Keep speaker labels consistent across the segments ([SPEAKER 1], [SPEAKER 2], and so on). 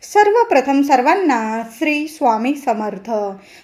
[SPEAKER 1] सर्वप्रथम सर्वांना श्री स्वामी समर्थ.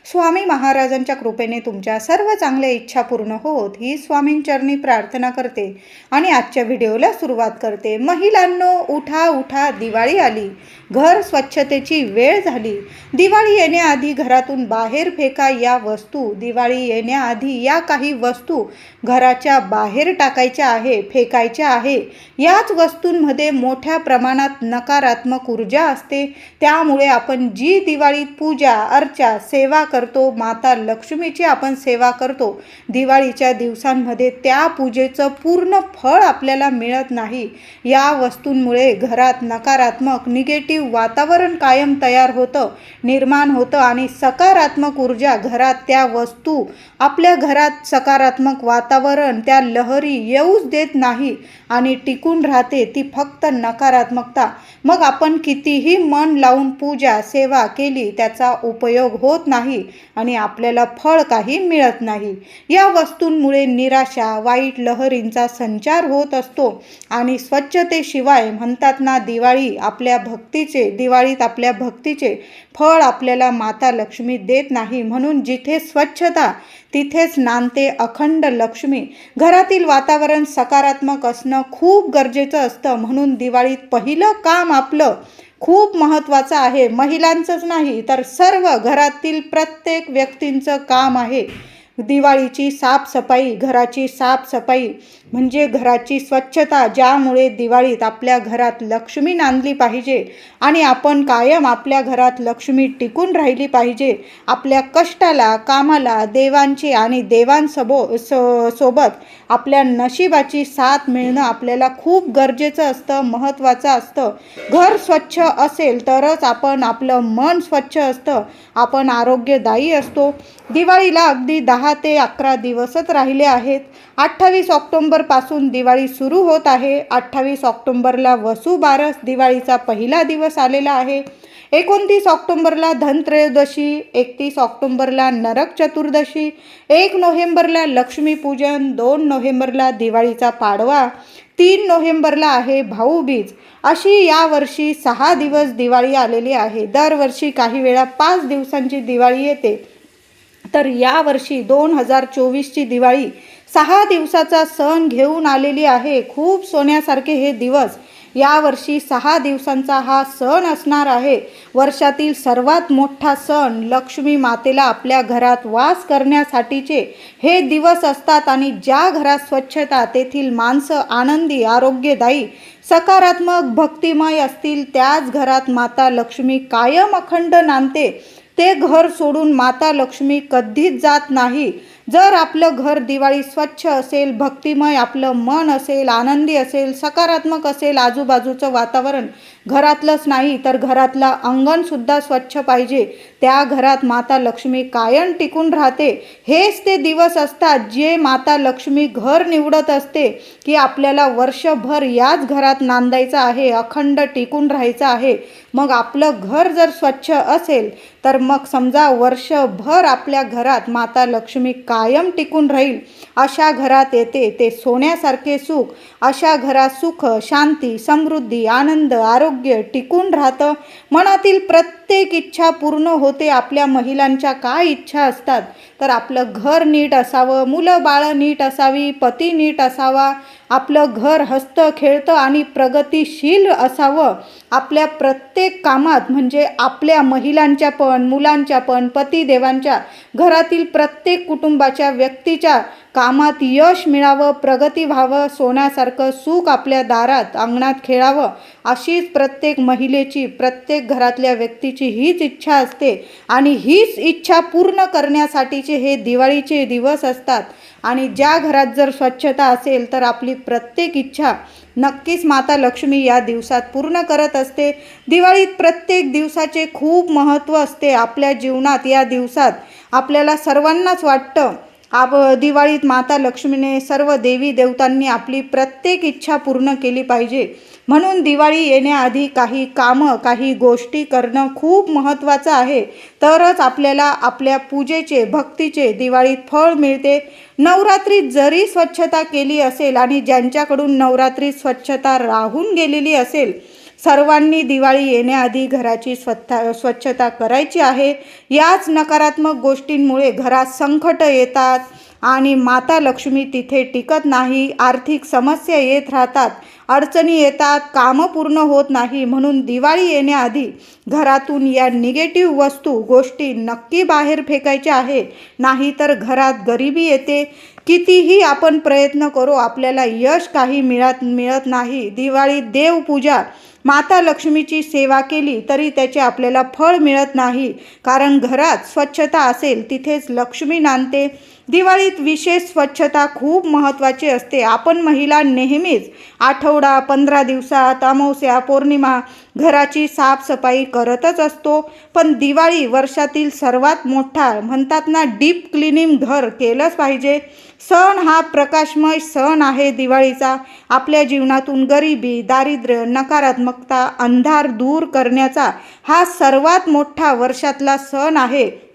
[SPEAKER 1] स्वामी महाराजांच्या कृपेने तुमच्या सर्व चांगल्या इच्छा पूर्ण होत ही स्वामींचरणी प्रार्थना करते आणि आजच्या व्हिडिओला सुरुवात करते. महिलांनो, उठा उठा, दिवाळी आली. घर स्वच्छतेची वेळ झाली. दिवाळी येण्याआधी घरातून बाहेर फेका या वस्तू. दिवाळी येण्याआधी या काही वस्तू घराच्या बाहेर टाकायच्या आहे, फेकायच्या आहे. याच वस्तूंमध्ये मोठ्या प्रमाणात नकारात्मक ऊर्जा असते. त्यामुळे आपण जी दिवाळीत पूजा अर्चा सेवा करतो, माता लक्ष्मीची आपण सेवा करतो, दिवाळीच्या दिवसांमध्ये त्या पूजेचं पूर्ण फळ आपल्याला मिळत नाही. या वस्तूंमुळे घरात नकारात्मक निगेटिव्ह वातावरण कायम तयार होतं, निर्माण होतं आणि सकारात्मक ऊर्जा घरात त्या वस्तू आपल्या घरात सकारात्मक वातावरण त्या लहरी येऊच देत नाही आणि टिकून राहते ती फक्त नकारात्मकता. मग आपण कितीही मन लावून पूजा सेवा केली त्याचा उपयोग होत नाही आणि आपल्याला फळ काही मिळत नाही. या वस्तूंमुळे निराशा वाईट लहरींचा संचार होत असतो आणि स्वच्छतेशिवाय म्हणतात ना, दिवाळीत आपल्या भक्तीचे फळ आपल्याला माता लक्ष्मी देत नाही. म्हणून जिथे स्वच्छता तिथेच नांदते अखंड लक्ष्मी. घरातील वातावरण सकारात्मक असणं खूप गरजेचं असतं. म्हणून दिवाळीत पहिलं काम आपलं खूप महत्त्वाचं आहे. महिलांचंच नाही तर सर्व घरातील प्रत्येक व्यक्तींचं काम आहे दिवाळीची साफसफाई. घराची साफसफाई म्हणजे घराची स्वच्छता, ज्यामुळे दिवाळीत आपल्या घरात लक्ष्मी नांदली पाहिजे आणि आपण कायम आपल्या घरात लक्ष्मी टिकून राहिली पाहिजे. आपल्या कष्टाला कामाला देवांची आणि सोबत आपल्या नशिबाची साथ मिळणं आपल्याला खूप गरजेचं असतं, महत्त्वाचं असतं. घर स्वच्छ असेल तरच आपलं मन स्वच्छ असतं, आपण आरोग्यदायी असतो. दिवाळीला अगदी 10 ते 11 दिवसच राहिले आहेत. 28 ऑक्टोंबरपासून दिवाळी सुरू होत आहे. 28 ऑक्टोंबरला वसुबारस दिवाळीचा पहिला दिवस आलेला आहे. 29 ऑक्टोंबरला धनत्रयोदशी, 31 ऑक्टोंबरला नरक चतुर्दशी, 1 नोव्हेंबरला लक्ष्मीपूजन, 2 नोव्हेंबरला दिवाळीचा पाडवा, 3 नोव्हेंबरला आहे भाऊबीज. अशी यावर्षी 6 दिवस दिवाळी आलेली आहे. दरवर्षी काही वेळा 5 दिवसांची दिवाळी येते, तर यावर्षी 2024ची दिवाळी 6 दिवसाचा सण घेऊन आलेली आहे. खूप सोन्यासारखे हे दिवस. यावर्षी 6 दिवसांचा हा सण असणार आहे. वर्षातील सर्वात मोठा सण लक्ष्मी मातेला आपल्या घरात वास करण्यासाठीचे हे दिवस असतात आणि ज्या घरात स्वच्छता, तेथील माणसं आनंदी, आरोग्यदायी, सकारात्मक, भक्तिमय असतील त्याच घरात माता लक्ष्मी कायम अखंड नांदते. ते घर सोडून माता लक्ष्मी कधीच जात नाही. जर आपलं घर दिवाळी स्वच्छ असेल, भक्तिमय आपलं मन असेल, आनंदी असेल, सकारात्मक असेल, आजूबाजूचं वातावरण घरातलंच नाही तर घरातलं अंगणसुद्धा स्वच्छ पाहिजे, त्या घरात माता लक्ष्मी कायम टिकून राहते. हेच ते दिवस असतात जे माता लक्ष्मी घर निवडत असते की आपल्याला वर्षभर याच घरात नांदायचं आहे, अखंड टिकून राहायचं आहे. मग आपलं घर जर स्वच्छ असेल तर मग समजा वर्षभर आपल्या घरात माता लक्ष्मी कायम टिकून राहील. अशा घरात येते ते सोन्यासारखे सुख. अशा घरात सुख, शांती, समृद्धी, आनंद, आरोग्य टिकून राहतं. मनातील प्रत्येक इच्छा पूर्ण होते. आपल्या महिलांच्या काय इच्छा असतात तर आपलं घर नीट असावं, मुलं बाळं नीट असावी, पती नीट असावा, आपलं घर हसतं खेळतं आणि प्रगतिशील असावं. आपल्या प्रत्येक कामात म्हणजे आपल्या महिलांच्या पण, मुलांच्या पण, पतिदेवांच्या, घरातील प्रत्येक कुटुंबाच्या व्यक्तीच्या कामात यश मिळावं, प्रगती व्हावं, सोन्यासारखं सुख आपल्या दारात अंगणात खेळावं, अशीच प्रत्येक महिलेची, प्रत्येक घरातल्या व्यक्तीची हीच इच्छा असते आणि हीच इच्छा पूर्ण करण्यासाठीचे हे दिवाळीचे दिवस असतात. आणि ज्या घरात जर स्वच्छता असेल तर आपली प्रत्येक इच्छा नक्कीच माता लक्ष्मी या दिवसात पूर्ण करत असते. दिवाळीत प्रत्येक दिवसाचे खूप महत्त्व असते आपल्या जीवनात. या दिवसात आपल्याला सर्वांनाच वाटतं दिवाळीत माता लक्ष्मीने, सर्व देवी देवतांनी आपली प्रत्येक इच्छा पूर्ण केली पाहिजे. म्हणून दिवाळी येण्याआधी काही कामं, काही गोष्टी करणं खूप महत्त्वाचं आहे. तरच आपल्याला आपल्या पूजेचे, भक्तीचे दिवाळीत फळ मिळते. नवरात्रीत जरी स्वच्छता केली असेल आणि ज्यांच्याकडून नवरात्रीत स्वच्छता राहून गेलेली असेल सर्वांनी दिवाळी येण्याआधी घराची स्वच्छता करायची आहे. याच नकारात्मक गोष्टींमुळे घरात संकट येतात आणि माता लक्ष्मी तिथे टिकत नाही. आर्थिक समस्या येत राहतात, अडचणी येतात, कामं पूर्ण होत नाही. म्हणून दिवाळी येण्याआधी घरातून या निगेटिव्ह गोष्टी नक्की बाहेर फेकायच्या आहे. नाहीतर घरात गरिबी येते. कितीही आपण प्रयत्न करू आपल्याला यश काही मिळत नाही. दिवाळीत देवपूजा, माता लक्ष्मीची सेवा केली तरी त्याचे आपल्याला फळ मिळत नाही. कारण घरात स्वच्छता असेल तिथेच लक्ष्मी नांदते. दिवाळीत विशेष स्वच्छता खूप महत्त्वाची असते. आपण महिला नेहमीच आठवडा 15 दिवसात अमावस्या पौर्णिमा घराची साफसफाई करतच असतो. पण दिवाळी वर्षातील सर्वात मोठा म्हणतात ना, डीप क्लिनिंग घर केलंच पाहिजे. सण हा प्रकाशमय सण आहे दिवाळीचा. आपल्या जीवनातून गरिबी, दारिद्र्य, नकारात्मकता, अंधार दूर करण्याचा हा सर्वात मोठा वर्षातला सण आहे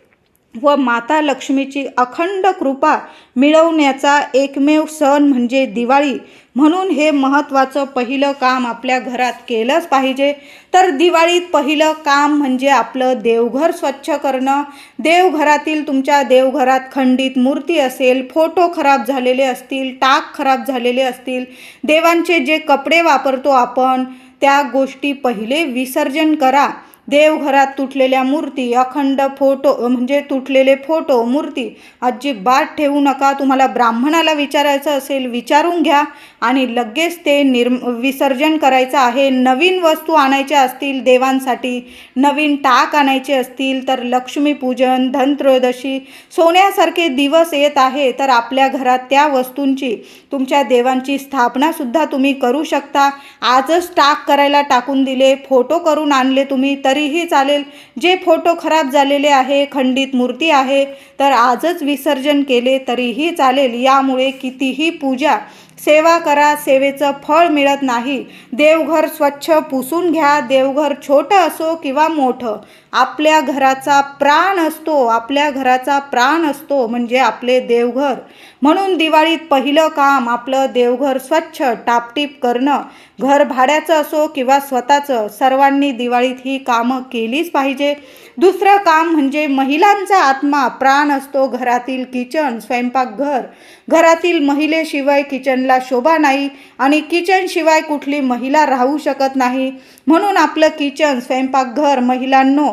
[SPEAKER 1] व माता लक्ष्मीची अखंड कृपा मिळवण्याचा एकमेव सण म्हणजे दिवाळी. म्हणून हे महत्त्वाचं पहिलं काम आपल्या घरात केलंच पाहिजे. तर दिवाळीत पहिलं काम म्हणजे आपलं देवघर स्वच्छ करणं. देवघरातील तुमच्या देवघरात खंडित मूर्ती असेल, फोटो खराब झालेले असतील, टाक खराब झालेले असतील, देवांचे जे कपडे वापरतो आपण त्या गोष्टी पहिले विसर्जन करा. देवघरात तुटलेल्या मूर्ती, अखंड फोटो म्हणजे तुटलेले फोटो, मूर्ती अजिबात ठेवू नका. तुम्हाला ब्राह्मणाला विचारायचं असेल विचारून घ्या आणि लगेच ते विसर्जन करायचं आहे. नवीन वस्तू आणायच्या असतील देवांसाठी, नवीन टाक आणायचे असतील तर लक्ष्मीपूजन, धनत्रयोदशी, सोन्यासारखे दिवस येत आहे तर आपल्या घरात त्या वस्तूंची, तुमच्या देवांची स्थापनासुद्धा तुम्ही करू शकता. आजच टाक करायला टाकून दिले, फोटो करून आणले तुम्ही तरीही चालेल. जे फोटो खराब झालेले आहे, खंडित मूर्ती आहे तर आजच विसर्जन केले तरीही चालेल. यामुळे कितीही पूजा सेवा करा, सेवेचं फळ मिळत नाही. देवघर स्वच्छ पुसून घ्या. देवघर छोटं असो किंवा मोठं, आपल्या घराचा प्राण असतो. आपल्या घराचा प्राण असतो म्हणजे आपले देवघर. म्हणून दिवाळीत पहिलं काम आपलं देवघर स्वच्छ टापटीप करणं. घर भाड्याचं असो किंवा स्वतःचं, सर्वांनी दिवाळीत ही कामं केलीच पाहिजे. दुसरं काम म्हणजे महिलांचा आत्मा, प्राण असतो घरातील किचन, स्वयंपाकघर. घरातील महिलेशिवाय किचनला शोभा नाही आणि किचनशिवाय कुठली महिला राहू शकत नाही. म्हणून आपलं किचन, स्वयंपाकघर महिलांनो,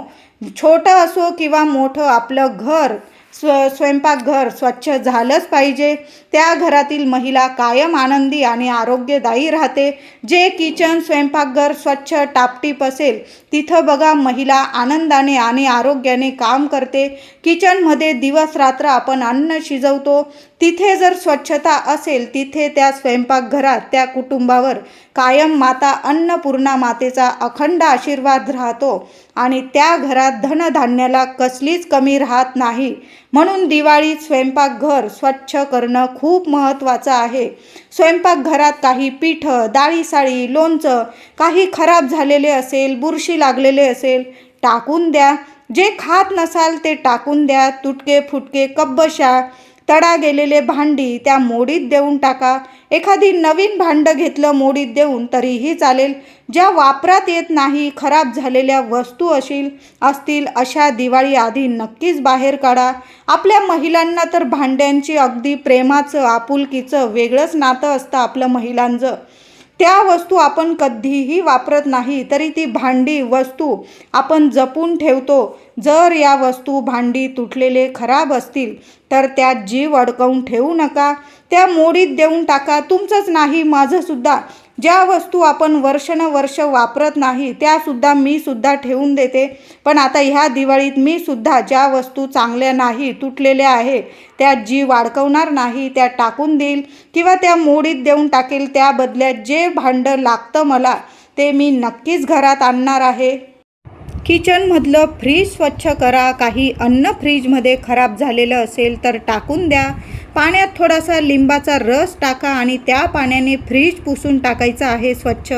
[SPEAKER 1] छोटं असो किंवा मोठं, आपलं घर स्वयंपाकघर स्वच्छ झालंच पाहिजे. त्या घरातील महिला कायम आनंदी आणि आरोग्यदायी राहते. जे किचन, स्वयंपाकघर स्वच्छ टापटीप असेल तिथं बघा महिला आनंदाने आणि आरोग्याने काम करते. किचनमध्ये दिवस रात्र आपण अन्न शिजवतो. तिथे जर स्वच्छता असेल तिथे त्या स्वयंपाकघरात, त्या कुटुंबावर कायम माता अन्नपूर्णा मातेचा अखंड आशीर्वाद राहतो आणि त्या घरात धनधान्याला कसलीच कमी राहत नाही. म्हणून दिवाळीत स्वयंपाकघर स्वच्छ करणं खूप महत्त्वाचं आहे. स्वयंपाकघरात काही पीठं, डाळी-साळी, लोणचं काही खराब झालेले असेल, बुरशी लागलेले असेल टाकून द्या. जे खात नसाल ते टाकून द्या. तुटके फुटके कब्बशा, तडा गेलेले भांडी त्या मोडीत देऊन टाका. एखादी नवीन भांडं घेतलं मोडीत देऊन तरीही चालेल. ज्या वापरात येत नाही, खराब झालेल्या वस्तू असतील अशा दिवाळी आधी नक्कीच बाहेर काढा. आपल्या महिलांना तर भांड्यांची अगदी प्रेमाचं, आपुलकीचं वेगळंच नातं असतं आपलं महिलांचं. त्या वस्तू आपण कधीही वापरत नाही तरी ती भांडी, वस्तू आपण जपून ठेवतो. जर या वस्तू, भांडी तुटलेले खराब असतील तर त्यात जीव अडकवून ठेवू नका. त्या मोडीत देऊन टाका. तुमचंच नाही, माझंसुद्धा. ज्या वस्तू आपण वर्षानुवर्ष वापरत नाही त्यासुद्धा मी सुद्धा ठेवून देते. पण आता ह्या दिवाळीत मी सुद्धा ज्या वस्तू चांगल्या नाही, तुटलेल्या आहे, त्यात जीव अडकवणार नाही, त्या टाकून देईल किंवा त्या मोडीत देऊन टाकेल. त्या बदल्यात जे भांडं लागतं मला ते मी नक्कीच घरात आणणार आहे. किचनमधलं फ्रीज स्वच्छ करा. काही अन्न फ्रीजमध्ये खराब झालेलं असेल तर टाकून द्या. पाण्यात थोडासा लिंबाचा रस टाका आणि त्या पाण्याने फ्रीज पुसून टाकायचं आहे स्वच्छ.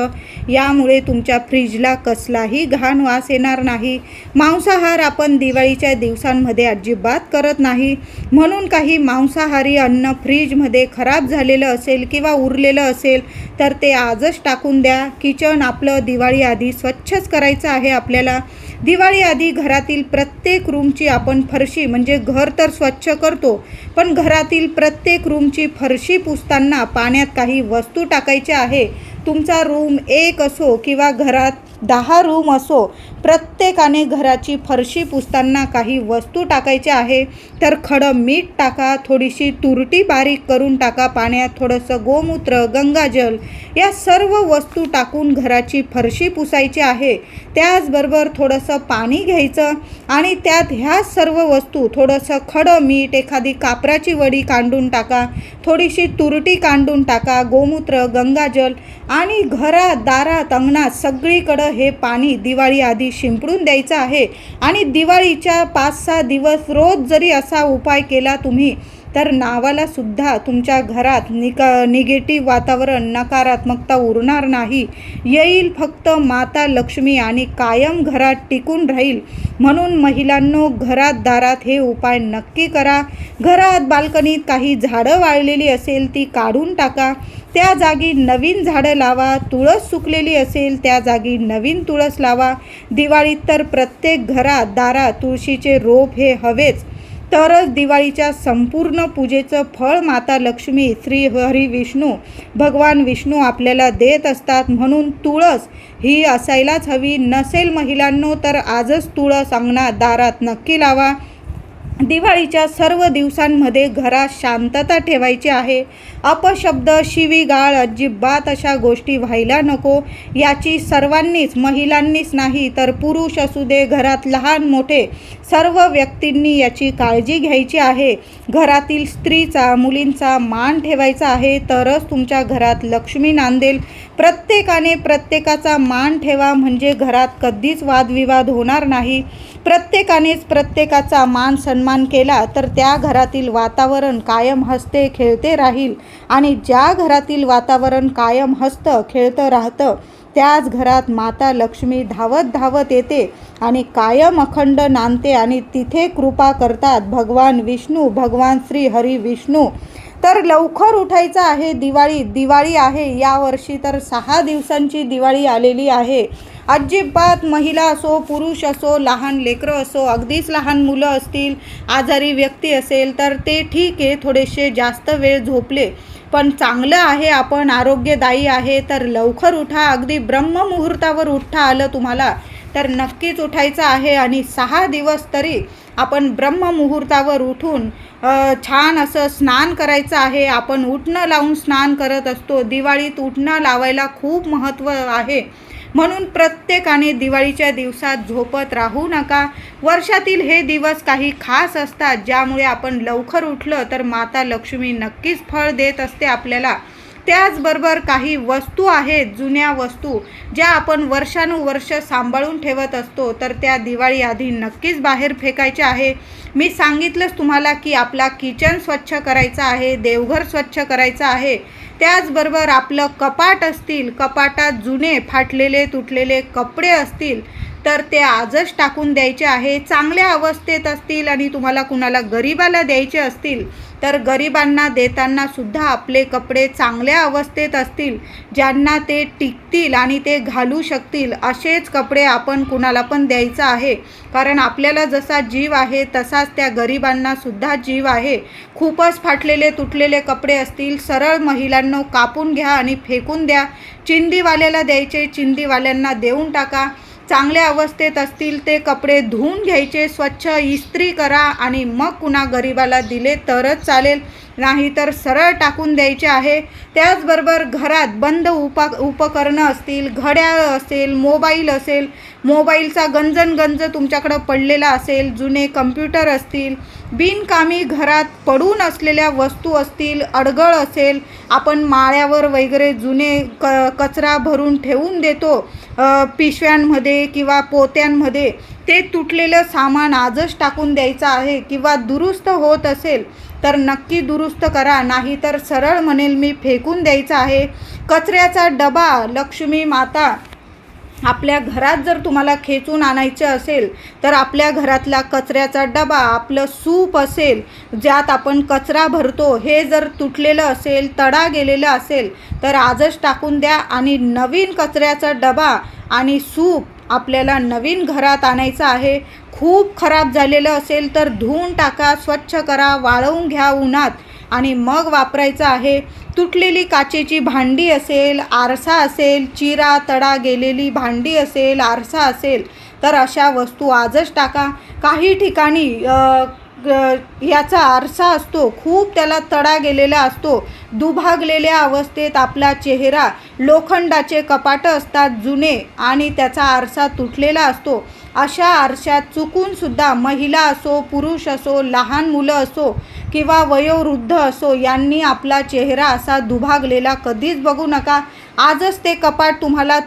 [SPEAKER 1] यामुळे तुमच्या फ्रीजला कसलाही घाण वास येणार नाही. मांसाहार आपण दिवाळीच्या दिवसांमध्ये अजिबात करत नाही, म्हणून काही मांसाहारी अन्न फ्रीजमध्ये खराब झालेलं असेल किंवा उरलेलं असेल तर ते आजच टाकून द्या. किचन आपलं दिवाळी आधी स्वच्छच करायचं आहे आपल्याला. दिवाळी आधी घरातील प्रत्येक रूमची आपण फरशी, म्हणजे घर तर स्वच्छ करतो, पण घरातील प्रत्येक रूमची फरशी पुसताना पाण्यात काही वस्तू टाकायच्या आहे. तुमचा रूम 1 असो किंवा घरात 10 रूम असो, प्रत्येकाने घराची फरशी पुसताना काही वस्तू टाकायच्या आहे. तर खडं मीठ टाका, थोडीशी तुरटी बारीक करून टाका पाण्यात, थोडंसं गोमूत्र, गंगाजल या सर्व वस्तू टाकून घराची फरशी पुसायची आहे. त्याचबरोबर थोडंसं पाणी घ्यायचं आणि त्यात ह्या सर्व वस्तू, थोडंसं खडं मीठ, एखादी कापराची वडी काढून टाका, थोडीशी तुरटी काढून टाका, गोमूत्र, गंगाजल आणि घरात, दारात, अंगणात सगळीकडं हे पाणी दिवाळी आधी शिंपडून द्यायचं आहे. आणि दिवाळीच्या 5-6 दिवस रोज जरी असा उपाय केला तुम्ही, तर नावाला सुद्धा तुमच्या घरात निगेटिव्ह वातावरण, नकारात्मकता उरणार नाही. येईल फक्त माता लक्ष्मी आणि कायम घरात टिकून राहील. म्हणून महिलांनो, घरात, दारात हे उपाय नक्की करा. घरात बाल्कनीत काही झाडं वाळलेली असेल ती काढून टाका, त्या जागी नवीन झाडं लावा. तुळस सुकलेली असेल त्या जागी नवीन तुळस लावा. दिवाळीत तर प्रत्येक घरात, दारात तुळशीचे रोप हे हवेच, तरच दिवाळीच्या संपूर्ण पूजेचं फळ माता लक्ष्मी, श्री हरी विष्णू, भगवान विष्णू आपल्याला देत असतात. म्हणून तुळस ही असायलाच हवी. नसेल महिलांनो तर आजच तुळस अंगणात, दारात नक्की लावा. दिवाळीच्या सर्व दिवसांमध्ये घरात शांतता ठेवायची आहे. अपशब्द, शिवीगाळ अजिबात अशा गोष्टी व्हायला नको. याची सर्वांनीच, महिलांनीच नाही तर पुरुष असू दे, घरात लहान मोठे सर्व व्यक्तींनी याची काळजी घ्यायची आहे. घरातील स्त्रीचा, मुलींचा मान ठेवायचा आहे, तरच तुमच्या घरात लक्ष्मी नांदेल. प्रत्येकाने प्रत्येकाचा मान ठेवा, म्हणजे घरात कधीच वादविवाद होणार नाही. प्रत्येकानेच प्रत्येकाचा मान सन्मान केला तर त्या घरातील वातावरण कायम हसते खेळते राहील. आणि ज्या घरातील वातावरण कायम हसतं खेळतं राहतं, त्याच घरात माता लक्ष्मी धावत धावत येते आणि कायम अखंड नांदते आणि तिथे कृपा करतात भगवान विष्णू, भगवान श्री हरी विष्णू. तर लवकर उठायचं आहे. दिवाळी आहे यावर्षी तर 6 दिवसांची दिवाळी आलेली आहे. अजिबात महिला असो, पुरुष असो, लहान लेकरं असो, अगदीच लहान मुलं असतील, आजारी व्यक्ती असेल तर ते ठीक आहे, थोडेसे जास्त वेळ झोपले पण चांगलं आहे, आपण आरोग्यदायी आहे. तर लवकर उठा. अगदी ब्रह्ममुहूर्तावर उठता आलं तुम्हाला तर नक्कीच उठायचं आहे. आणि 6 दिवस तरी आपण ब्रह्ममुहूर्तावर उठून छान असं स्नान करायचं आहे. आपण उठणं लावून स्नान करत असतो. दिवाळीत उठणं लावायला खूप महत्त्व आहे. म्हणून प्रत्येकाने दिवाळीच्या दिवसात झोपत राहू नका. वर्षातील हे दिवस काही खास असतात, ज्यामुळे आपण लवकर उठलं तर माता लक्ष्मी नक्कीच फळ देत असते आपल्याला. त्याचबरोबर काही वस्तू आहेत, जुन्या वस्तू, ज्या आपण वर्षानुवर्ष सांभाळून ठेवत असतो, तर त्या दिवाळी आधी नक्कीच बाहेर फेकायच्या आहे. मी सांगितलंच तुम्हाला की आपला किचन स्वच्छ करायचं आहे, देवघर स्वच्छ करायचं आहे. त्याचबरोबर आपलं कपाट असतील, कपाटात जुने फाटलेले तुटलेले कपडे असतील तर ते आजच टाकून द्यायचे आहे. चांगल्या अवस्थेत असतील आणि तुम्हाला कुणाला गरिबाला द्यायचे असतील तर गरिबांना देताना सुद्धा आपले कपडे चांगल्या अवस्थेत असतील, ज्यांना ते टिकतील आणि ते घालू शकतील, असेच कपडे आपण कुणाला पण द्यायचं आहे. कारण आपल्याला जसा जीव आहे तसाच त्या गरिबांना सुद्धा जीव आहे. खूपच फाटलेले तुटलेले कपडे असतील, सरळ महिलांना कापून घ्या आणि फेकून द्या. चिंदीवाल्याला द्यायचे, चिंदीवाल्यांना देऊन टाका. चांगल्या अवस्थेत असतील ते कपडे धुवून घ्यायचे, स्वच्छ इस्त्री करा आणि मग कुणा गरिबाला दिले तरच चालेल, नाहीतर सरळ टाकून द्यायचे आहे. त्याचबरोबर घरात बंद उपकरणं असतील, घड्याळ असेल, मोबाईल असेल, मोबाईलचा गंज तुमच्याकडं पडलेला असेल, जुने कम्प्युटर असतील, बिनकामी घरात पडून असलेल्या वस्तू असतील, अडगळ असेल, आपण माळ्यावर वगैरे जुने कचरा भरून ठेवून देतो पिशव्यांमध्ये किंवा पोत्यांमध्ये, ते तुटलेलं सामान आजच टाकून द्यायचं आहे. किंवा दुरुस्त होत असेल तर नक्की दुरुस्त करा, नाहीतर सरळ म्हणेल मी फेकून द्यायचा आहे. कचऱ्याचा डबा लक्ष्मी माता आपल्या घरात जर तुम्हाला खेचून आणायचं असेल तर आपल्या घरातला कचऱ्याचा डबा, आपलं सूप असेल ज्यात आपण कचरा भरतो, हे जर तुटलेलं असेल, तडा गेलेलं असेल तर आजच टाकून द्या. आणि नवीन कचऱ्याचा डबा आणि सूप आपल्याला नवीन घरात आणायचं आहे. खूप खराब झालेलं असेल तर धुवून टाका, स्वच्छ करा, वाळवून घ्या उन्हात आणि मग वापरायचं आहे. तुटलेली काचेची भांडी असेल, आरसा असेल, चिरा तडा गेलेली भांडी असेल, आरसा असेल तर अशा वस्तू आजच टाका. काही ठिकाणी याचा आरसा असतो, खूप त्याला तडा गेलेला असतो, दुभागलेल्या अवस्थेत आपला चेहरा, लोखंडाचे कपाटं असतात जुने आणि त्याचा आरसा तुटलेला असतो. अशा आरशात चुकूनसुद्धा महिला असो, पुरुष असो, लहान मुलं असो किंवा वयोवृद्ध असो, यांनी आपला चेहरा असा दुभागलेला कधीच बघू नका. आजच ते कपाट तुम्हाला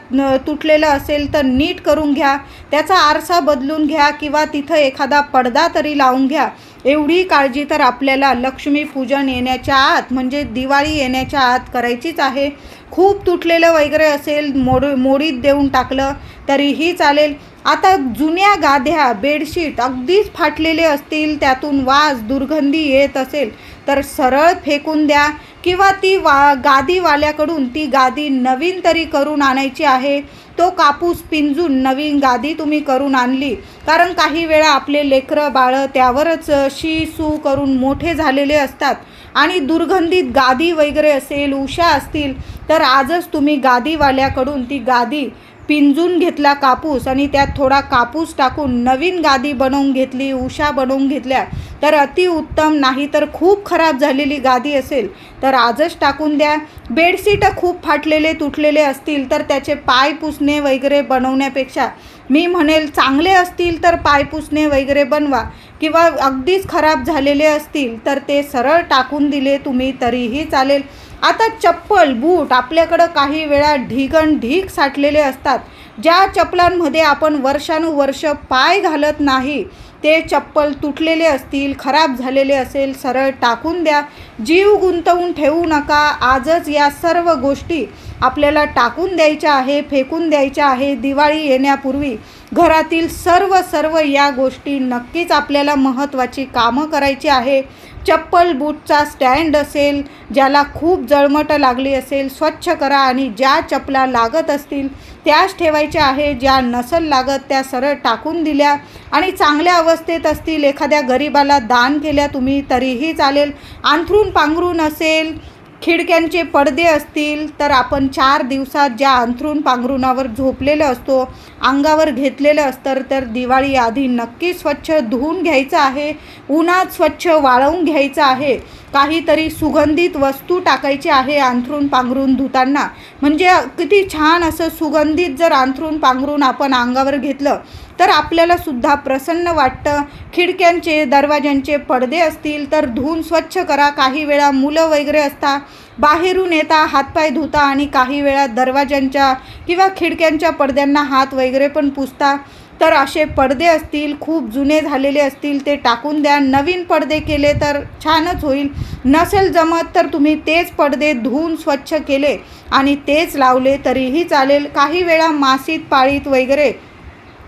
[SPEAKER 1] तुटलेलं असेल तर नीट करून घ्या, त्याचा आरसा बदलून घ्या किंवा तिथं एखादा पडदा तरी लावून घ्या. एवढी काळजी तर आपल्याला लक्ष्मीपूजन येण्याच्या आत म्हणजे दिवाळी येण्याच्या आत करायचीच आहे. खूप तुटलेलं वगैरे असेल, मोडीत देऊन टाकलं तरीही चालेल. आता जुन्या गाद्या, बेडशीट अगदीच फाटलेले असतील, त्यातून वास, दुर्गंधी येत असेल तर सरळ फेकून द्या किंवा ती गादीवाल्याकडून ती गादी नवीन तरी करून आणायची आहे. तो कापूस पिंजून नवीन गादी तुम्ही करून आणली, कारण काही वेळा आपले लेकरं बाळं त्यावरच शी सू करून मोठे झालेले असतात आणि दुर्गंधित गादी वगैरे असेल, उशा असतील तर आजच तुम्ही गादीवाल्याकडून ती गादी पिंजून घेतला कापूस आणि त्यात थोडा कापूस टाकून नवीन गादी बनवून घेतली, उशा बनवून घेतल्या तर अतिउत्तम. नाही तर खूप खराब झालेली गादी असेल तर आजच टाकून द्या. बेडशीटं खूप फाटलेले तुटलेले असतील तर त्याचे पाय पुसणे वगैरे बनवण्यापेक्षा मी म्हणेल चांगले असतील तर पाय पुसणे वगैरे बनवा किंवा अगदीच खराब झालेले असतील तर ते सरळ टाकून दिले तुम्ही तरीही चालेल. आता चप्पल, बूट आपल्याकडं काही वेळा ढीग साठलेले असतात. ज्या चप्पलांमध्ये आपण वर्षानुवर्ष पाय घालत नाही ते चप्पल तुटलेले असतील, खराब झालेले असेल, सरळ टाकून द्या. जीव गुंतवून ठेवू नका. आजच या सर्व गोष्टी आपल्याला टाकून द्यायच्या आहे, फेकून द्यायच्या आहे. दिवाळी येण्यापूर्वी घरातील सर्व या गोष्टी नक्कीच आपल्याला महत्त्वाची कामं करायची आहे. चप्पल, बूटचा स्टँड असेल, ज्याला खूप जळमट लागली असेल, स्वच्छ करा आणि ज्या चपला लागत असतील त्याच ठेवायच्या आहे. ज्या नसल लागत त्या सरळ टाकून दिल्या आणि चांगल्या अवस्थेत असतील एखाद्या गरिबाला दान केल्या तुम्ही तरीही चालेल. अंथरूण पांघरूण असेल, खिडक्यांचे पडदे असतील तर आपण 4 दिवसात ज्या अंथरूण पांघरुणावर झोपलेलं असतो, अंगावर घेतलेलं असतं तर दिवाळी आधी नक्की स्वच्छ धुवून घ्यायचं आहे, उन्हात स्वच्छ वाळवून घ्यायचं आहे. काहीतरी सुगंधित वस्तू टाकायची आहे अंथरूण पांघरून धुताना, म्हणजे किती छान असं सुगंधित जर अंथरूण पांघरून आपण अंगावर घेतलं तर आपल्याला सुद्धा प्रसन्न वाटतं. खिडक्यांचे, दरवाज्यांचे पडदे असतील तर धुवून स्वच्छ करा. काही वेळा मुलं वगैरे असतात, बाहेरून येता, हातपाय धुता आणि काही वेळा दरवाज्यांच्या किंवा खिडक्यांच्या पडद्यांना हात वगैरे पण पुसता. तर असे पडदे असतील, खूप जुने झालेले असतील ते टाकून द्या. नवीन पडदे केले तर छानच होईल. नसेल जमत तर तुम्ही तेच पडदे धुवून स्वच्छ केले आणि तेच लावले तरीही चालेल. काही वेळा मासिक पाळीत वगैरे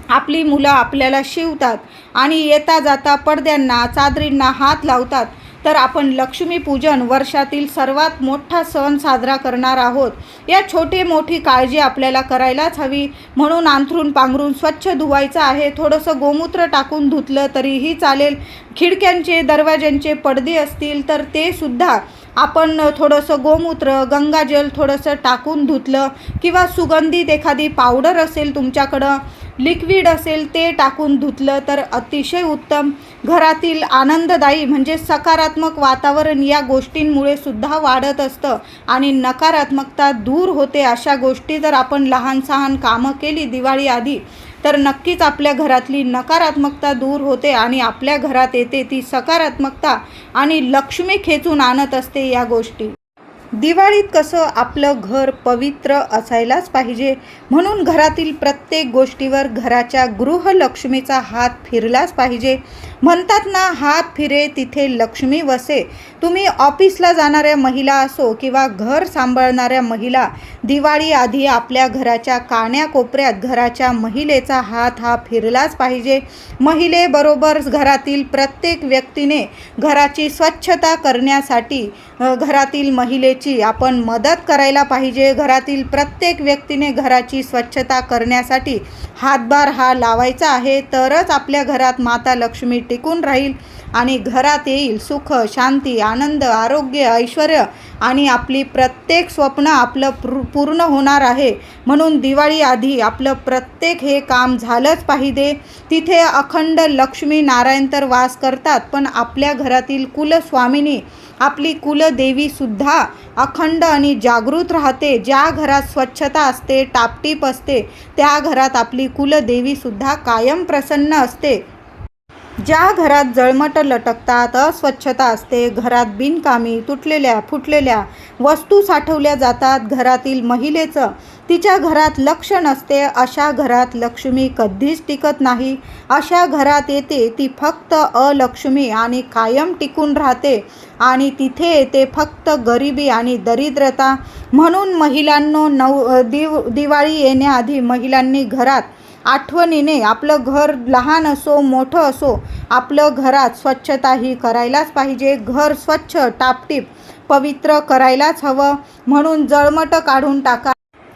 [SPEAKER 1] आपली मुलं आपल्याला शिवतात आणि येता जाता पडद्यांना, चादरींना हात लावतात. तर आपण लक्ष्मीपूजन वर्षातील सर्वात मोठा सण साजरा करणार आहोत. या छोटी मोठी काळजी आपल्याला करायलाच हवी. म्हणून अंथरूण पांघरून स्वच्छ धुवायचं आहे. थोडंसं गोमूत्र टाकून धुतलं तरीही चालेल. खिडक्यांचे, दरवाज्यांचे पडदे असतील तर ते सुद्धा आपण थोडंसं गोमूत्र, गंगाजल थोडंसं टाकून धुतलं किंवा सुगंधित एखादी पावडर असेल तुमच्याकडं, लिक्विड असेल ते टाकून धुतलं तर अतिशय उत्तम. घरातील आनंददायी म्हणजे सकारात्मक वातावरण या गोष्टींमुळे सुद्धा वाढत असतं आणि नकारात्मकता दूर होते. अशा गोष्टी जर आपण लहान सहान कामं केली दिवाळी आधी तर नक्कीच आपल्या घरातली नकारात्मकता दूर होते आणि आपल्या घरात येते ती सकारात्मकता आणि लक्ष्मी खेचून आणत असते या गोष्टी. दिवाळीत कसं आपलं घर पवित्र असायलाच पाहिजे, म्हणून घरातील प्रत्येक गोष्टीवर घराच्या गृहलक्ष्मीचा हात फिरलाच पाहिजे. म्हणतात ना, हात फिरे तिथे लक्ष्मी वसे. तुम्ही ऑफिसला जाणाऱ्या महिला असो किंवा घर सांभाळणाऱ्या महिला, दिवाळी आधी आपल्या घराच्या कान्याकोपऱ्यात घराच्या महिलेचा हात हा फिरलाच पाहिजे. महिलेबरोबर घरातील प्रत्येक व्यक्तीने घराची स्वच्छता करण्यासाठी घरातील महिलेची आपण मदत करायला पाहिजे. घरातील प्रत्येक व्यक्तीने घराची स्वच्छता करण्यासाठी हातभार हा लावायचा आहे, तरच आपल्या घरात माता लक्ष्मी टिकून राहील आणि घरात येईल सुख, शांती, आनंद, आरोग्य, ऐश्वर आणि आपली प्रत्येक स्वप्न आपलं पूर्ण होणार आहे. म्हणून दिवाळी आधी आपलं प्रत्येक हे काम झालंच पाहिजे. तिथे अखंड लक्ष्मी नारायण तर वास करतात, पण आपल्या घरातील कुलस्वामिनी आपली कुलदेवीसुद्धा अखंड आणि जागृत राहते. ज्या घरात स्वच्छता असते, टापटीप असते, त्या घरात आपली कुलदेवीसुद्धा कायम प्रसन्न असते. ज्या घरात जळमट लटकतात, अस्वच्छता असते, घरात बिनकामी तुटलेल्या फुटलेल्या वस्तू साठवल्या जातात, घरातील महिलेचं तिच्या घरात लक्ष नसते, अशा घरात लक्ष्मी कधीच टिकत नाही. अशा घरात येते ती फक्त अलक्ष्मी आणि कायम टिकून राहते आणि तिथे येते फक्त गरिबी आणि दरिद्रता. म्हणून महिलांनो, दिवाळी येण्याआधी महिलांनी घरात आठवणीने आपलं घर लहान असो मोठं असो, आपलं घरात स्वच्छता ही करायलाच पाहिजे. घर स्वच्छ टापटीप पवित्र करायलाच हवं. म्हणून जळमट काढून टाका,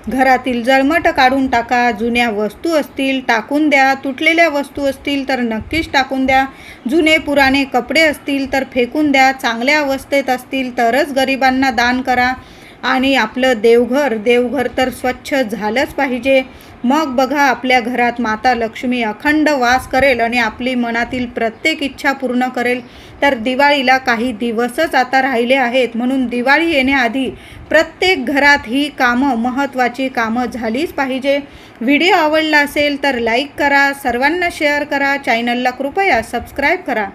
[SPEAKER 1] घरातील जळमट काढून टाका. जुन्या वस्तू असतील टाकून द्या, तुटलेल्या वस्तू असतील तर नक्कीच टाकून द्या, जुने पुराणे कपडे असतील तर फेकून द्या, चांगल्या अवस्थेत असतील तरच गरिबांना दान करा. आणि आपलं देवघर तर स्वच्छ झालंच पाहिजे. मग बघा, आपल्या घरात माता लक्ष्मी अखंड वास करेल आणि आपली मनातील प्रत्येक इच्छा पूर्ण करेल. तर दिवाळीला काही दिवसच आता राहिले आहेत, म्हणून दिवाळी येण्याआधी प्रत्येक घरात ही कामं, महत्त्वाची कामं झालीच पाहिजे. व्हिडिओ आवडला असेल तर लाईक करा, सर्वांना शेअर करा, चॅनलला कृपया सबस्क्राईब करा.